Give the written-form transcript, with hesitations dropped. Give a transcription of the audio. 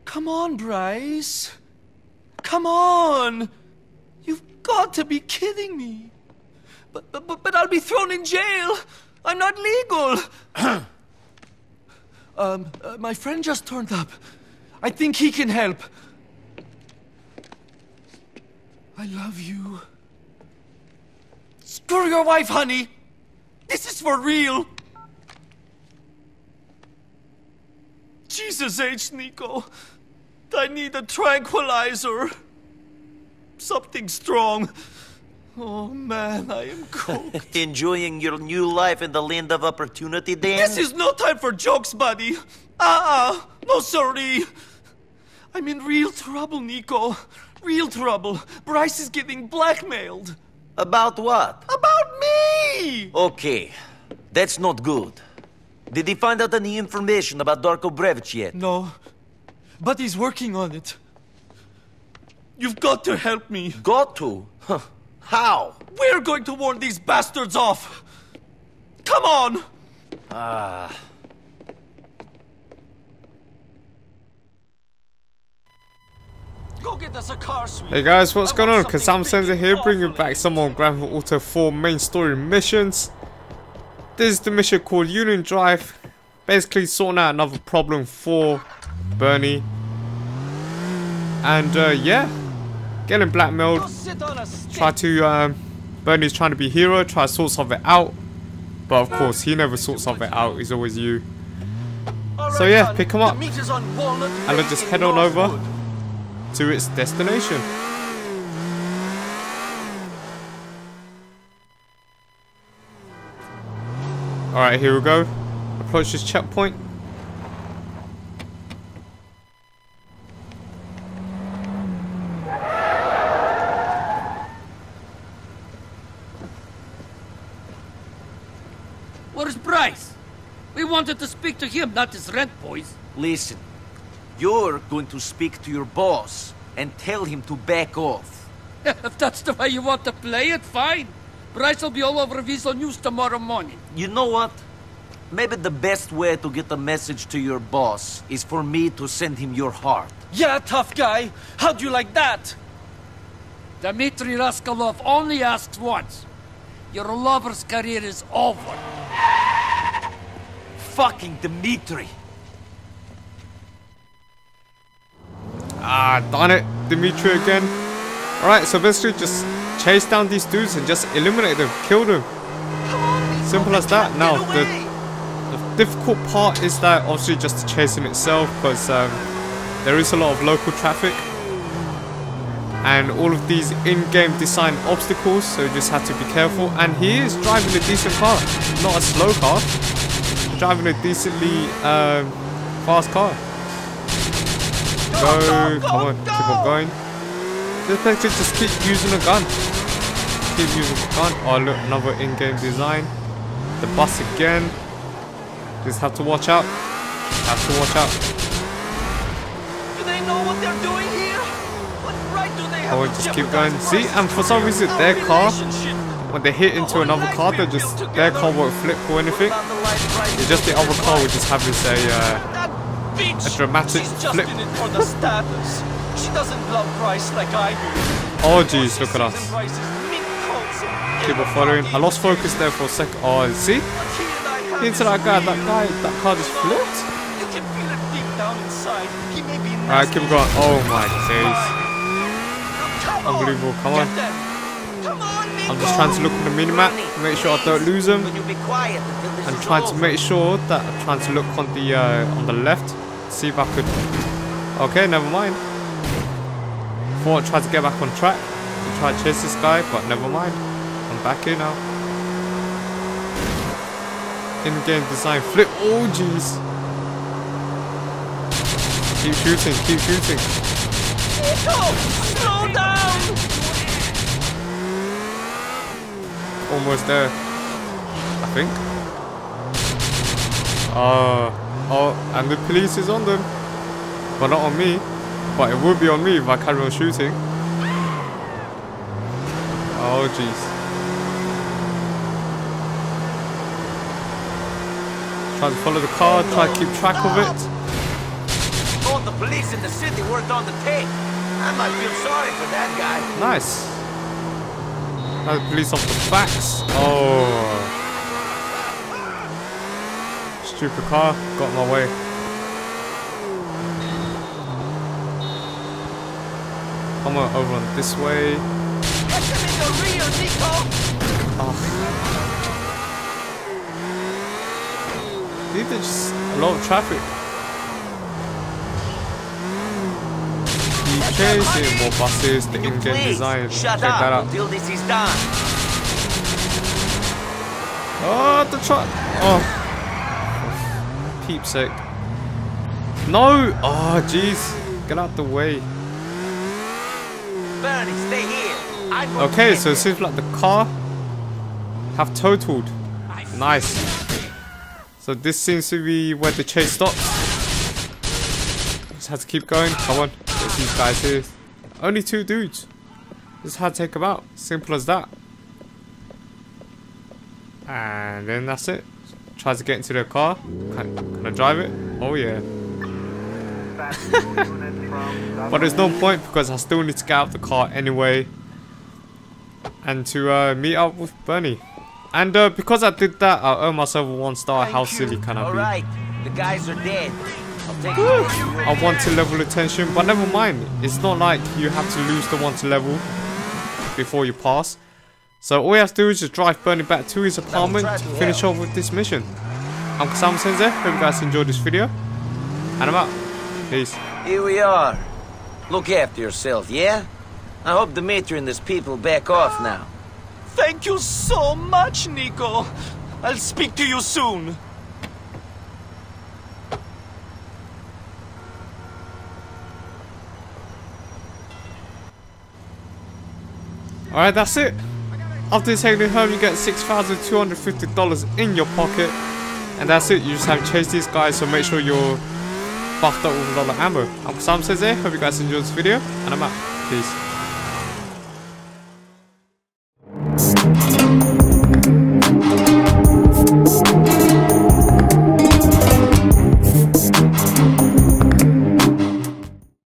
Come on, Bryce. Come on. You've got to be kidding me. But I'll be thrown in jail. I'm not legal. My friend just turned up. I think he can help. I love you. Screw your wife, honey. This is for real. Jesus H, Nico. I need a tranquilizer. Something strong. Oh man, I am cooked. Enjoying your new life in the land of opportunity, Dan? This is no time for jokes, buddy. No sorry. I'm in real trouble, Nico. Real trouble. Bryce is getting blackmailed. About what? About me! Okay, that's not good. Did he find out any information about Darko Brevic yet? No, but he's working on it. You've got to help me. Got to? Huh. How? We're going to warn these bastards off. Come on! Go get us a car, sweet. Hey guys, what's going on? Kazam Sensei here, bringing back some more Grand Theft Auto 4 main story missions. This is the mission called Union Drive. Basically sorting out another problem for Bernie. And yeah, getting blackmailed. Bernie's trying to be hero, try to sort something out. But of course, he never sorts something out, he's always you. So yeah, pick him up. And let's just head on over to its destination. Alright, here we go. Approach this checkpoint. Where's Bryce? We wanted to speak to him, not his rent boys. Listen, you're going to speak to your boss and tell him to back off. If that's the way you want to play it, fine. Bryce will be all over Visual News tomorrow morning. You know what? Maybe the best way to get a message to your boss is for me to send him your heart. Yeah, tough guy. How'd you like that? Dmitri Raskolov only asks once. Your lover's career is over. Fucking Dmitri. Ah, darn it. Dimitri again. Alright, so basically just chase down these dudes and just eliminate them. Kill them. Simple as that. Now, the difficult part is that obviously just chasing itself, because there is a lot of local traffic. And all of these in-game design obstacles, so you just have to be careful. And he is driving a decent car. Not a slow car. He's driving a decently fast car. Go, come on, keep on going. Just basically just keep using a gun. Keep using a gun. Oh look, another in-game design. The bus again. Just have to watch out. Have to watch out. Do they know what they're doing here? What right do they have? Oh, just keep going. See, and for some reason their car, when they hit into another car, their car won't flip or anything. It's just the other car will just have this a dramatic flip. In it for the status. She doesn't love Bryce like I do. Oh jeez, look at us. Keep on following. I lost focus there for a second. Oh, see? Into that guy, that car just flipped. You can feel it deep down inside. He may be nasty. Alright, keep going. Oh my days. Unbelievable, come on. I'm just trying to look at the minimap, make sure I don't lose them. And trying to make sure that I'm trying to look on the left. See if I could. Okay, never mind. Thought I tried to get back on track to try to chase this guy, but never mind. I'm back here now. In-game design flip. Oh jeez. Keep shooting, keep shooting. Slow down! Almost there, I think. Oh, and the police is on them. But not on me. But it will be on me if I carry on shooting. Oh jeez. Try to follow the car, try to keep track of it. All the police in the city worked on the tape. I might feel sorry for that guy. Nice. Now the police off the backs. Oh. Stupid car, got in my way. Come on, over on this way. Oh. Dude, there's just a lot of traffic. Keep chasing more buses, the in-game design. Check that out. Until this is done. Oh, the truck. Oh. Peep's sake. No! Oh, jeez. Get out the way. Bernie, stay here. Okay, so it seems like the car have totaled. Nice. So this seems to be where the chase stops. Just have to keep going. Come on. There's these guys here. Only 2 dudes. Just had to take them out. Simple as that. And then that's it. Tries to get into their car. Can I drive it? Oh yeah. But there's no point because I still need to get out of the car anyway. And to meet up with Bernie. And because I did that, I earned myself a 1-star. How silly can I be? Alright, the guys are dead. I want to level attention, but never mind. It's not like you have to lose the 1 to level before you pass. So all you have to do is just drive Bernie back to his apartment to finish off with this mission. I'm Sam Sensei. Hope you guys enjoyed this video. And I'm out. Peace. Here we are. Look after yourself, yeah? I hope Dimitri and his people back off now. Thank you so much, Nico. I'll speak to you soon. Alright, that's it. After taking it home, you get $6,250 in your pocket. And that's it. You just have to chase these guys, so make sure you're buffed up with a lot of ammo. I'm Sam Sensei. Hope you guys enjoyed this video. And I'm out. Peace.